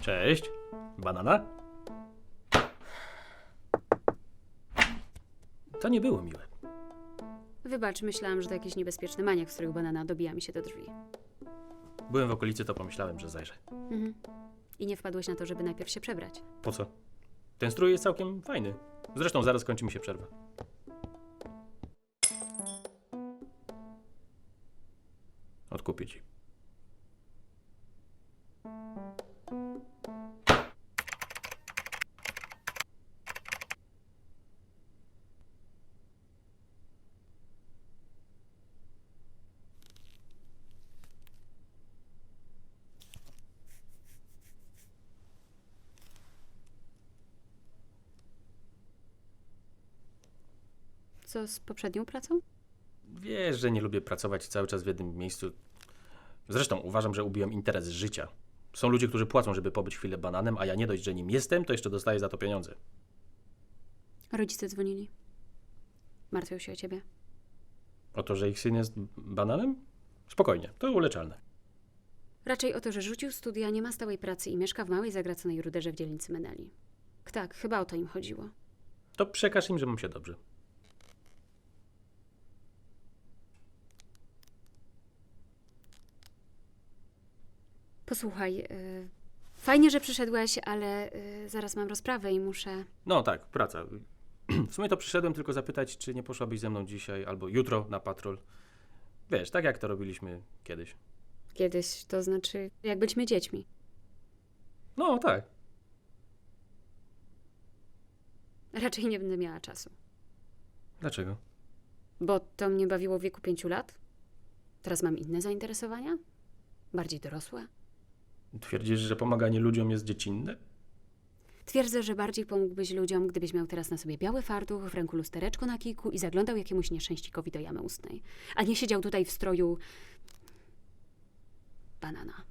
Cześć. Banana? To nie było miłe. Wybacz, myślałam, że to jakiś niebezpieczny maniak wstroił banana, dobija mi się do drzwi. Byłem w okolicy, to pomyślałem, że zajrzę. I nie wpadłeś na to, żeby najpierw się przebrać. Po co? Ten strój jest całkiem fajny. Zresztą zaraz kończy mi się przerwa. Odkupię ci. Co z poprzednią pracą? Wiesz, że nie lubię pracować cały czas w jednym miejscu. Zresztą uważam, że ubiłem interes życia. Są ludzie, którzy płacą, żeby pobyć chwilę bananem, a ja nie dość, że nim jestem, to jeszcze dostaję za to pieniądze. Rodzice dzwonili. Martwią się o ciebie. O to, że ich syn jest bananem? Spokojnie, to uleczalne. Raczej o to, że rzucił studia, nie ma stałej pracy i mieszka w małej, zagraconej ruderze w dzielnicy Meneli. Tak, chyba o to im chodziło. To przekaż im, że mam się dobrze. Posłuchaj, fajnie, że przyszedłeś, ale zaraz mam rozprawę i muszę... No tak, praca. W sumie to przyszedłem tylko zapytać, czy nie poszłabyś ze mną dzisiaj albo jutro na patrol. Wiesz, tak jak to robiliśmy kiedyś. Kiedyś, to znaczy, jak byliśmy dziećmi. No tak. Raczej nie będę miała czasu. Dlaczego? Bo to mnie bawiło w wieku 5 lat. Teraz mam inne zainteresowania? Bardziej dorosłe? Twierdzisz, że pomaganie ludziom jest dziecinne? Twierdzę, że bardziej pomógłbyś ludziom, gdybyś miał teraz na sobie biały fartuch, w ręku lustereczko na kijku i zaglądał jakiemuś nieszczęśnikowi do jamy ustnej. A nie siedział tutaj w stroju... banana.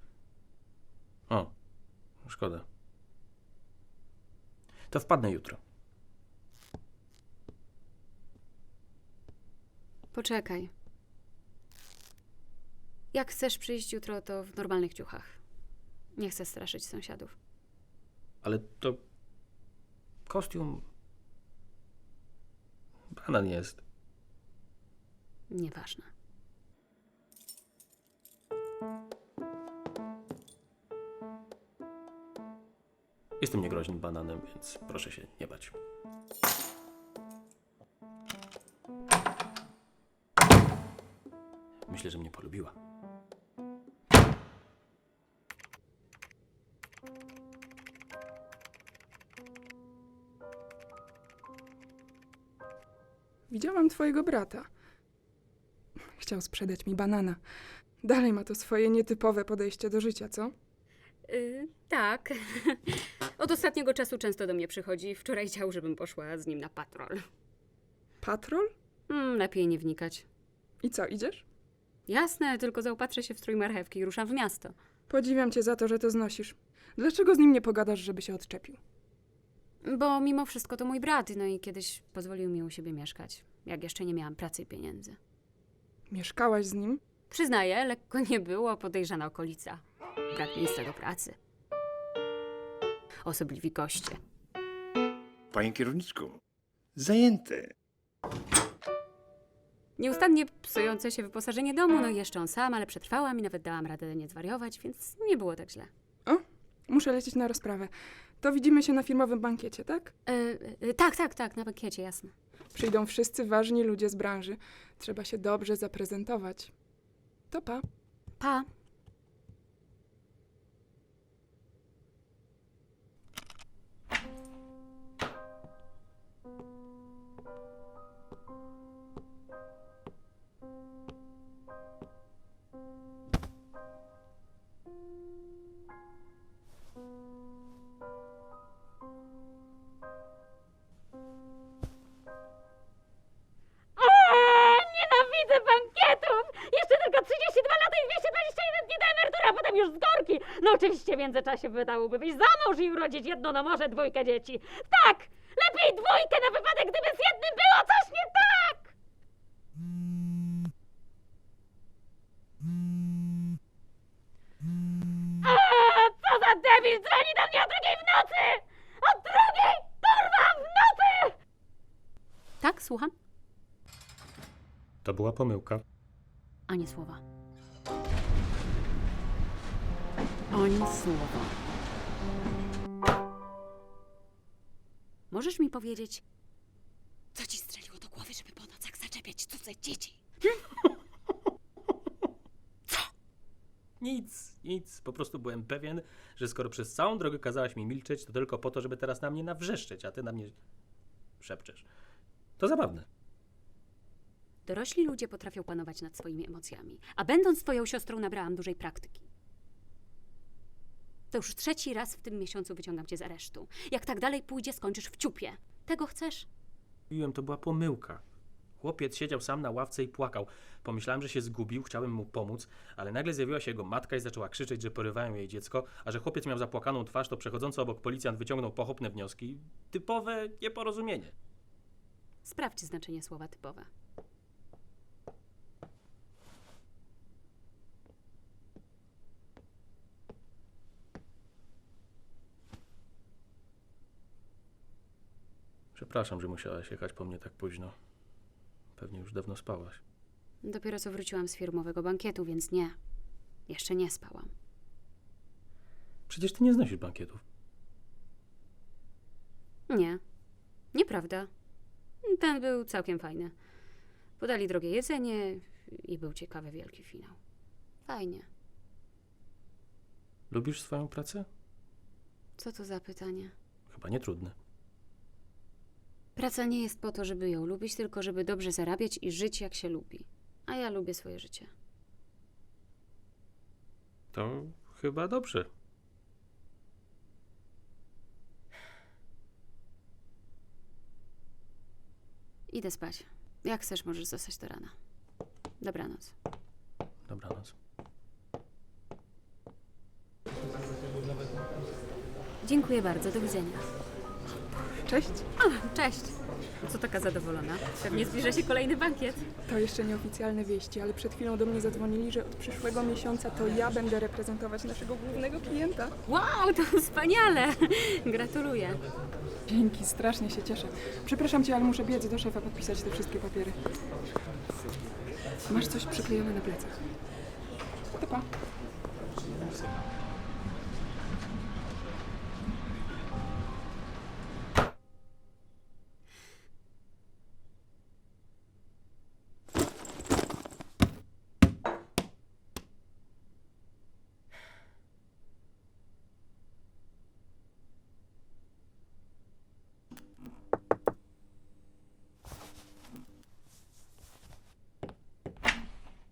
O, szkoda. To wpadnę jutro. Poczekaj. Jak chcesz przyjść jutro, to w normalnych ciuchach. Nie chcę straszyć sąsiadów. Ale to... kostium... banan jest. Nieważne. Jestem niegroźnym bananem, więc proszę się nie bać. Myślę, że mnie polubiła. Widziałam twojego brata. Chciał sprzedać mi banana. Dalej ma to swoje nietypowe podejście do życia, co? Tak. Od ostatniego czasu często do mnie przychodzi. Wczoraj chciał, żebym poszła z nim na patrol. Patrol? Lepiej nie wnikać. I co, idziesz? Jasne, tylko zaopatrzę się w strój marchewki i ruszam w miasto. Podziwiam cię za to, że to znosisz. Dlaczego z nim nie pogadasz, żeby się odczepił? Bo mimo wszystko to mój brat, no i kiedyś pozwolił mi u siebie mieszkać, jak jeszcze nie miałam pracy i pieniędzy. Mieszkałaś z nim? Przyznaję, lekko nie było, podejrzana okolica. Brak miejsca do pracy. Osobliwi goście. Panie kierowniczku, zajęte. Nieustannie psujące się wyposażenie domu, no i jeszcze on sam, ale przetrwałam i nawet dałam radę nie zwariowwać, więc nie było tak źle. O, muszę lecieć na rozprawę. To widzimy się na firmowym bankiecie, tak? Tak, na bankiecie, jasne. Przyjdą wszyscy ważni ludzie z branży. Trzeba się dobrze zaprezentować. To pa. Pa. Nienawidzę bankietów! Jeszcze tylko 32 lata i 221 dni do emerytury, a potem już z gorki! No oczywiście w międzyczasie wydałoby wyjść za mąż i urodzić jedno, no może dwójkę dzieci. Tak! Lepiej dwójkę na wypadek, gdyby z jednym było coś nie tak! Co za debil dzwoni do mnie o 2:00 w nocy! O 2:00, kurwa, w nocy! Tak, słucham? To była pomyłka. Ani słowa. Ani słowa. Możesz mi powiedzieć, co ci strzeliło do głowy, żeby po nocach zaczepiać cudze dzieci? Nic. Po prostu byłem pewien, że skoro przez całą drogę kazałaś mi milczeć, to tylko po to, żeby teraz na mnie nawrzeszczeć, a ty na mnie szepczesz. To zabawne. Dorośli ludzie potrafią panować nad swoimi emocjami, a będąc twoją siostrą nabrałam dużej praktyki. To już 3. raz w tym miesiącu wyciągam cię z aresztu. Jak tak dalej pójdzie, skończysz w ciupie. Tego chcesz? Mówiłem, to była pomyłka. Chłopiec siedział sam na ławce i płakał. Pomyślałem, że się zgubił, chciałem mu pomóc, ale nagle zjawiła się jego matka i zaczęła krzyczeć, że porywają jej dziecko, a że chłopiec miał zapłakaną twarz, to przechodzący obok policjant wyciągnął pochopne wnioski. Typowe nieporozumienie. Sprawdź znaczenie słowa typowe. Przepraszam, że musiałaś jechać po mnie tak późno. Pewnie już dawno spałaś. Dopiero co wróciłam z firmowego bankietu, więc nie. Jeszcze nie spałam. Przecież ty nie znosisz bankietów. Nie. Nieprawda. Ten był całkiem fajny. Podali drogie jedzenie i był ciekawy wielki finał. Fajnie. Lubisz swoją pracę? Co to za pytanie? Chyba nie trudne. Praca nie jest po to, żeby ją lubić, tylko żeby dobrze zarabiać i żyć jak się lubi. A ja lubię swoje życie. To chyba dobrze. Idę spać. Jak chcesz, możesz zostać do rana. Dobranoc. Dobranoc. Dziękuję bardzo. Do widzenia. Cześć. Cześć. Co taka zadowolona? Pewnie zbliża się kolejny bankiet. To jeszcze nieoficjalne wieści, ale przed chwilą do mnie zadzwonili, że od przyszłego miesiąca to ja będę reprezentować naszego głównego klienta. Wow, to wspaniale! Gratuluję. Dzięki, strasznie się cieszę. Przepraszam cię, ale muszę biec do szefa podpisać te wszystkie papiery. Masz coś przyklejone na plecach. To pa.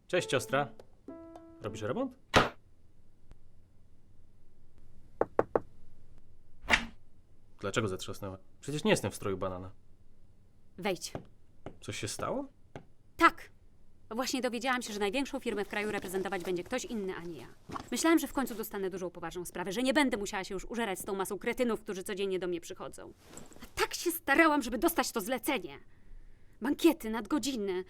Cześć, siostra. Robisz remont? Dlaczego zatrzasnęła? Przecież nie jestem w stroju banana. Wejdź. Coś się stało? Tak. Właśnie dowiedziałam się, że największą firmę w kraju reprezentować będzie ktoś inny, a nie ja. Myślałam, że w końcu dostanę dużą, poważną sprawę, że nie będę musiała się już użerać z tą masą kretynów, którzy codziennie do mnie przychodzą. A tak się starałam, żeby dostać to zlecenie. Bankiety, nadgodziny.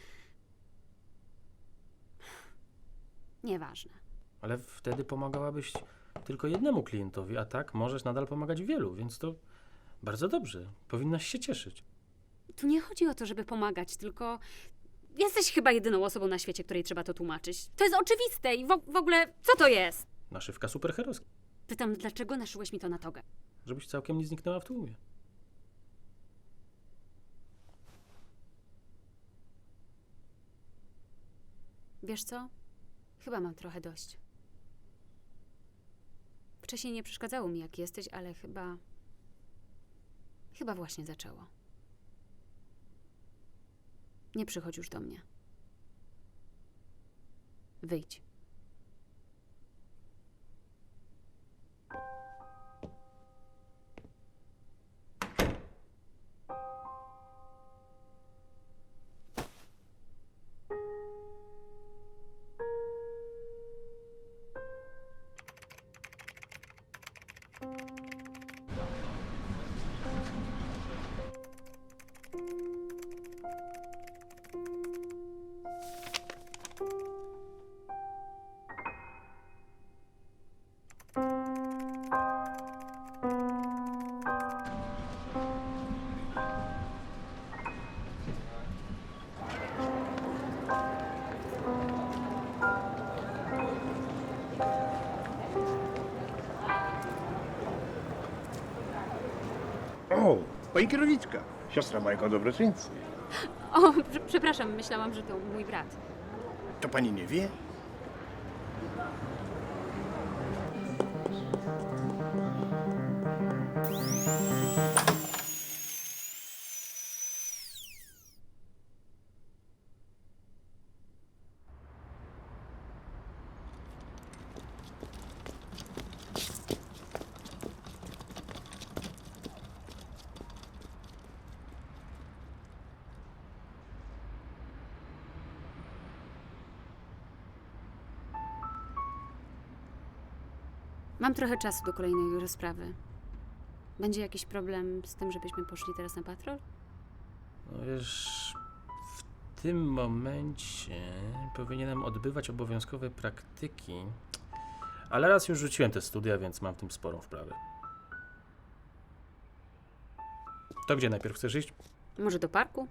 Nieważne. Ale wtedy pomagałabyś tylko jednemu klientowi, a tak możesz nadal pomagać wielu, więc to bardzo dobrze. Powinnaś się cieszyć. Tu nie chodzi o to, żeby pomagać, tylko jesteś chyba jedyną osobą na świecie, której trzeba to tłumaczyć. To jest oczywiste i w ogóle co to jest? Naszywka superherojska. Pytam, dlaczego naszyłeś mi to na togę? Żebyś całkiem nie zniknęła w tłumie. Wiesz co? Chyba mam trochę dość. Wcześniej nie przeszkadzało mi, jak jesteś, ale chyba właśnie zaczęło. Nie przychodź już do mnie. Wyjdź. Pani kierowniczka, siostra mojego dobroczyńcy. O, przepraszam, myślałam, że to mój brat. To pani nie wie? Mam trochę czasu do kolejnej rozprawy. Będzie jakiś problem z tym, żebyśmy poszli teraz na patrol? No wiesz, w tym momencie powinienem odbywać obowiązkowe praktyki, ale raz już rzuciłem te studia, więc mam w tym sporą wprawę. To gdzie najpierw chcesz iść? Może do parku?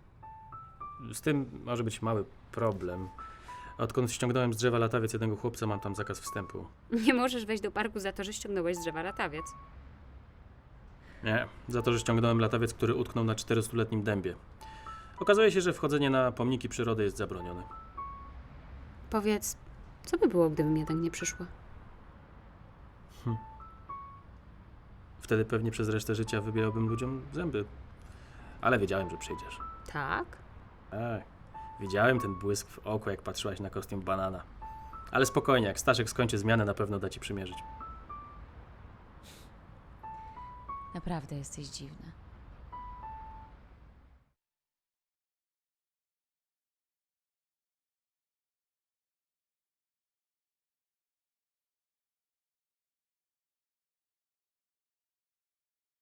Z tym może być mały problem. Odkąd ściągnąłem z drzewa latawiec jednego chłopca, mam tam zakaz wstępu. Nie możesz wejść do parku za to, że ściągnąłeś z drzewa latawiec. Nie, za to, że ściągnąłem latawiec, który utknął na 400-letnim dębie. Okazuje się, że wchodzenie na pomniki przyrody jest zabronione. Powiedz, co by było, gdybym jednak nie przyszła? Wtedy pewnie przez resztę życia wybierałbym ludziom zęby. Ale wiedziałem, że przyjdziesz. Tak? Tak, widziałem ten błysk w oku, jak patrzyłaś na kostium banana. Ale spokojnie, jak Staszek skończy zmianę, na pewno da ci przymierzyć. Naprawdę jesteś dziwny.